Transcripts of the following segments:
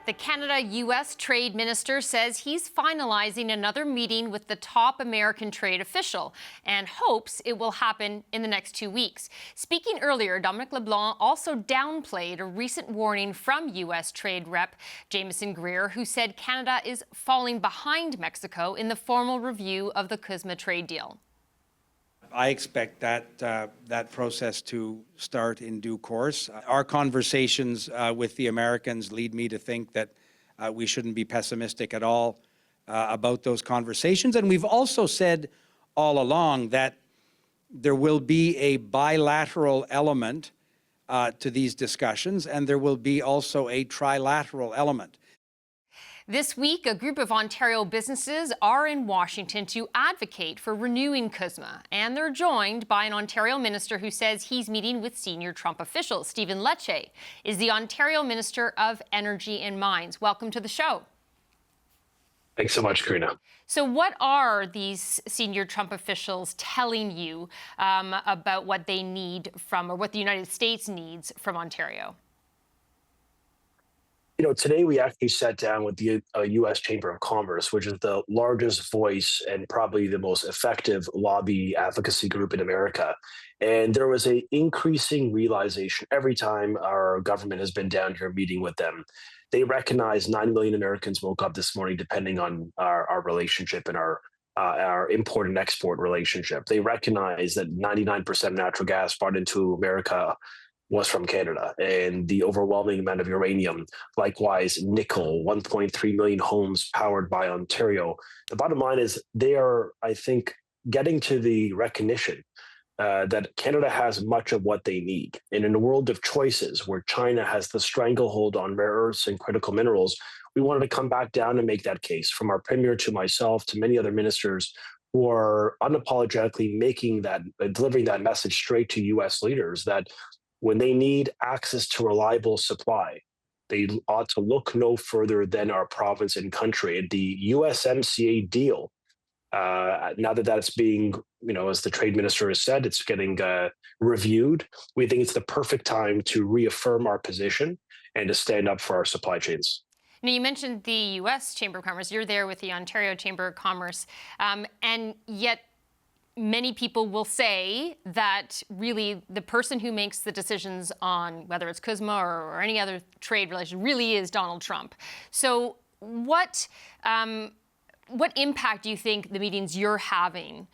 The Canada-U.S. Trade Minister says he's finalizing another meeting with the top American trade official and hopes it will happen in the next 2 weeks. Speaking earlier, Dominic LeBlanc also downplayed a recent warning from U.S. Trade Rep Jameson Greer, who said Canada is falling behind Mexico in the formal review of the CUSMA trade deal. I expect that process to start in due course. Our conversations with the Americans lead me to think that we shouldn't be pessimistic at all about those conversations. And we've also said all along that there will be a bilateral element to these discussions, and there will be also a trilateral element. This week, a group of Ontario businesses are in Washington to advocate for renewing CUSMA, and they're joined by an Ontario minister who says he's meeting with senior Trump officials. Stephen Lecce is the Ontario Minister of Energy and Mines. Welcome to the show. Thanks so much, Karina. So what are these senior Trump officials telling you about what they need from, or what the United States needs from Ontario? You know, today we actually sat down with the U.S. Chamber of Commerce, which is the largest voice and probably the most effective lobby advocacy group in America. And there was an increasing realization every time our government has been down here meeting with them. They recognize 9 million Americans woke up this morning depending on our relationship and our import and export relationship. They recognize that 99% of natural gas brought into America was from Canada, and the overwhelming amount of uranium, likewise nickel, 1.3 million homes powered by Ontario. The bottom line is they are, I think, getting to the recognition that Canada has much of what they need. And in a world of choices where China has the stranglehold on rare earths and critical minerals, we wanted to come back down and make that case, from our premier to myself to many other ministers who are unapologetically delivering that message straight to U.S. leaders that when they need access to reliable supply, they ought to look no further than our province and country. The USMCA deal, now that that's being, as the trade minister has said, it's getting reviewed. We think it's the perfect time to reaffirm our position and to stand up for our supply chains. Now, you mentioned the U.S. Chamber of Commerce. You're there with the Ontario Chamber of Commerce, and yet many people will say that really the person who makes the decisions on whether it's CUSMA or any other trade relation really is Donald Trump. So what impact do you think the meetings you're having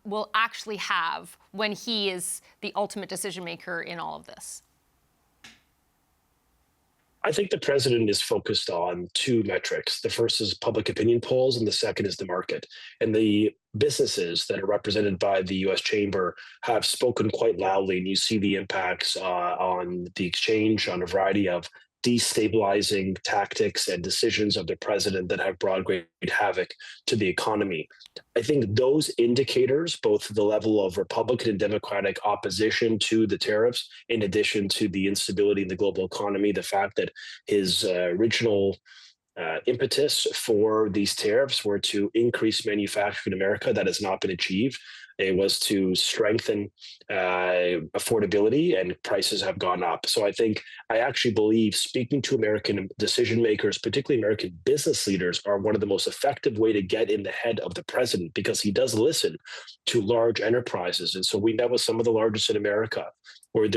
will actually have when he is the ultimate decision maker in all of this? I think the president is focused on two metrics. The first is public opinion polls, and the second is the market. And the businesses that are represented by the U.S. Chamber have spoken quite loudly, and you see the impacts on the exchange, on a variety of destabilizing tactics and decisions of the president that have brought great havoc to the economy. I think those indicators, both the level of Republican and Democratic opposition to the tariffs, in addition to the instability in the global economy, the fact that his original impetus for these tariffs were to increase manufacturing in America, that has not been achieved. It was to strengthen affordability, and prices have gone up. So I actually believe speaking to American decision makers, particularly American business leaders, are one of the most effective way to get in the head of the president, because he does listen to large enterprises. And so we met with some of the largest in America, where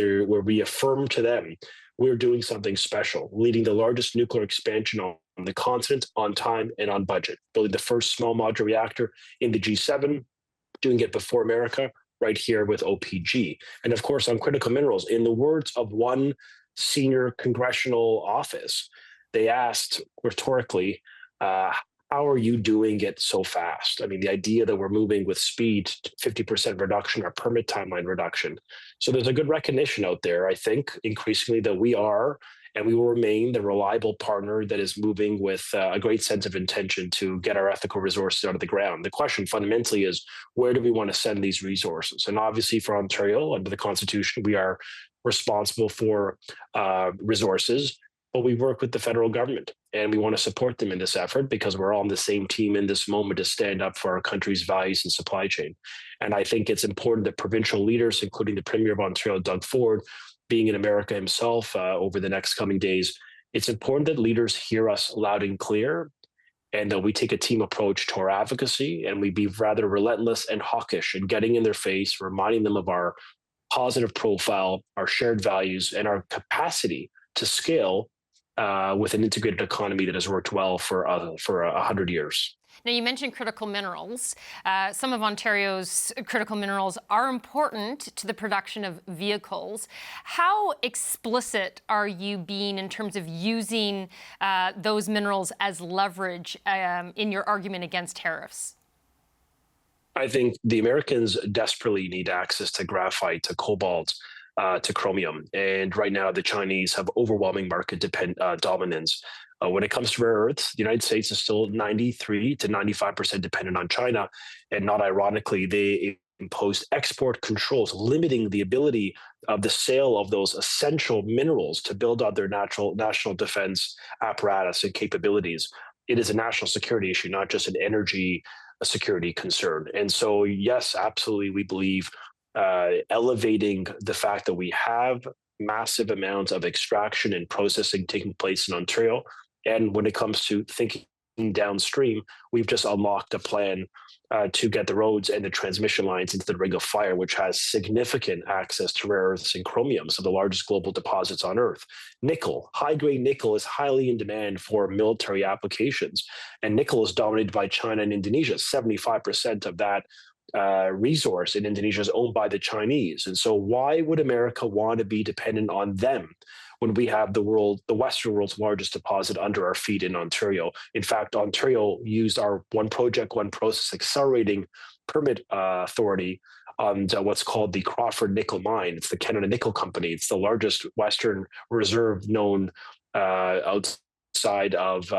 we affirmed to them, we're doing something special, leading the largest nuclear expansion on the continent on time and on budget, building the first small modular reactor in the G7, doing it before America, right here with OPG. And of course, on critical minerals, in the words of one senior congressional office, they asked rhetorically, how are you doing it so fast? I mean, the idea that we're moving with speed, 50% reduction, or permit timeline reduction. So there's a good recognition out there, I think, increasingly, that we are and we will remain the reliable partner that is moving with a great sense of intention to get our ethical resources out of the ground. The question fundamentally is, where do we want to send these resources? And obviously for Ontario, under the Constitution, we are responsible for resources, but we work with the federal government and we want to support them in this effort, because we're all on the same team in this moment to stand up for our country's values and supply chain. And I think it's important that provincial leaders, including the Premier of Ontario, Doug Ford, being in America himself over the next coming days, It's important that leaders hear us loud and clear, and that we take a team approach to our advocacy, and we be rather relentless and hawkish in getting in their face, reminding them of our positive profile, our shared values, and our capacity to scale with an integrated economy that has worked well for 100 years. Now, you mentioned critical minerals. Some of Ontario's critical minerals are important to the production of vehicles. How explicit are you being in terms of using those minerals as leverage in your argument against tariffs? I think the Americans desperately need access to graphite, to cobalt, to chromium. And right now, the Chinese have overwhelming market dominance. When it comes to rare earths, the United States is still 93 to 95% dependent on China. And not ironically, they imposed export controls, limiting the ability of the sale of those essential minerals to build out their national defense apparatus and capabilities. It is a national security issue, not just an energy security concern. And so, yes, absolutely, we believe elevating the fact that we have massive amounts of extraction and processing taking place in Ontario. And when it comes to thinking downstream, we've just unlocked a plan to get the roads and the transmission lines into the Ring of Fire, which has significant access to rare earths and chromium, some of the largest global deposits on Earth. Nickel, high-grade nickel is highly in demand for military applications. And nickel is dominated by China and Indonesia. 75% of that resource in Indonesia is owned by the Chinese. And so why would America want to be dependent on them when we have the Western world's largest deposit under our feet in Ontario? In fact, Ontario used our one project, one process accelerating permit authority on what's called the Crawford Nickel Mine. It's the Canada Nickel Company. It's the largest Western reserve known outside of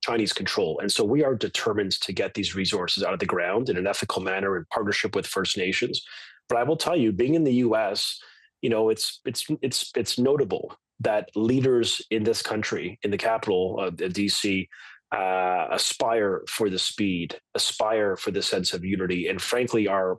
Chinese control. And so we are determined to get these resources out of the ground in an ethical manner in partnership with First Nations. But I will tell you, being in the U.S., it's notable that leaders in this country, in the capital of DC, aspire for the speed, aspire for the sense of unity, and frankly are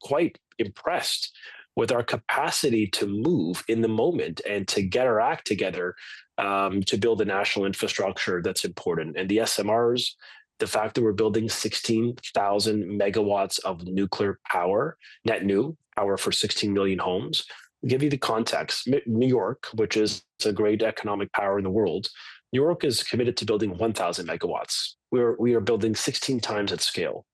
quite impressed with our capacity to move in the moment and to get our act together to build a national infrastructure that's important. And the SMRs, the fact that we're building 16,000 megawatts of nuclear power, net new power for 16 million homes. I'll give you the context. New York, which is a great economic power in the world, New York is committed to building 1,000 megawatts. We are building 16 times at scale.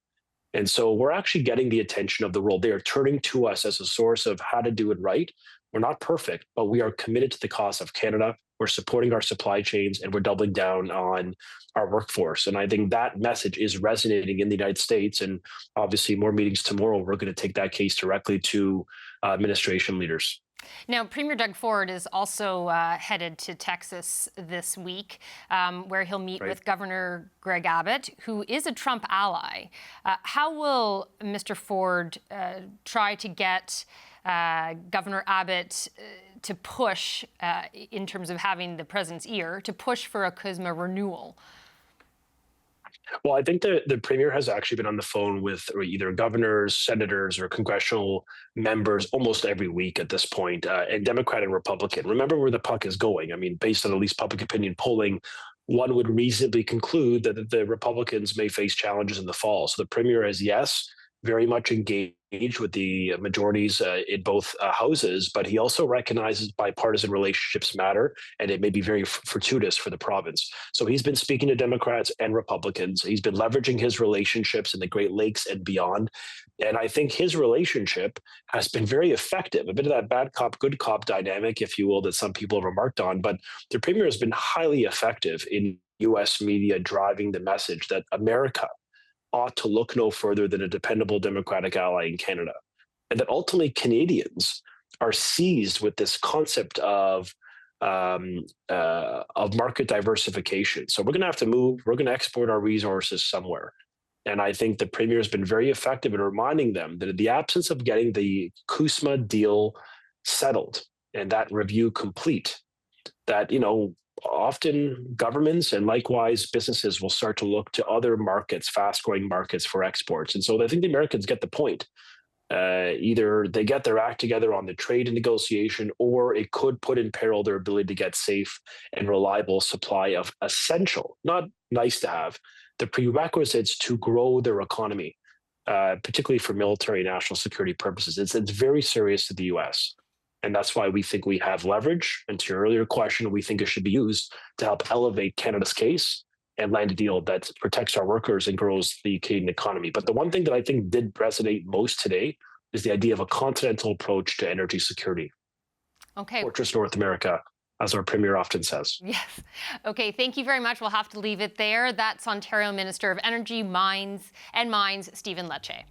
And so we're actually getting the attention of the world. They are turning to us as a source of how to do it right. We're not perfect, but we are committed to the cause of Canada. We're supporting our supply chains, and we're doubling down on our workforce. And I think that message is resonating in the United States. And obviously, more meetings tomorrow, we're going to take that case directly to administration leaders. Now, Premier Doug Ford is also headed to Texas this week, where he'll meet with Governor Greg Abbott, who is a Trump ally. How will Mr. Ford try to get Governor Abbott to push, in terms of having the president's ear, to push for a CUSMA renewal? Well, I think the premier has actually been on the phone with either governors, senators, or congressional members almost every week at this point, and Democrat and Republican. Remember where the puck is going. I mean, based on at least public opinion polling, one would reasonably conclude that the Republicans may face challenges in the fall. So the premier is, yes, very much engaged with the majorities in both houses, but he also recognizes bipartisan relationships matter, and it may be very fortuitous for the province. So he's been speaking to Democrats and Republicans. He's been leveraging his relationships in the Great Lakes and beyond. And I think his relationship has been very effective, a bit of that bad cop, good cop dynamic, if you will, that some people have remarked on. But the premier has been highly effective in U.S. media driving the message that America ought to look no further than a dependable Democratic ally in Canada. And that ultimately Canadians are seized with this concept of market diversification. So we're going to have to move, we're going to export our resources somewhere. And I think the premier has been very effective in reminding them that in the absence of getting the CUSMA deal settled and that review complete, that, often governments and likewise businesses will start to look to other markets, fast-growing markets for exports. And so I think the Americans get the point either they get their act together on the trade negotiation, or it could put in peril their ability to get safe and reliable supply of essential, not nice to have, the prerequisites to grow their economy, particularly for military and national security purposes. It's very serious to the U.S. And that's why we think we have leverage. And to your earlier question, we think it should be used to help elevate Canada's case and land a deal that protects our workers and grows the Canadian economy. But the one thing that I think did resonate most today is the idea of a continental approach to energy security. Okay. Fortress North America, as our Premier often says. Yes. Okay, thank you very much. We'll have to leave it there. That's Ontario Minister of Energy, Mines, Stephen Lecce.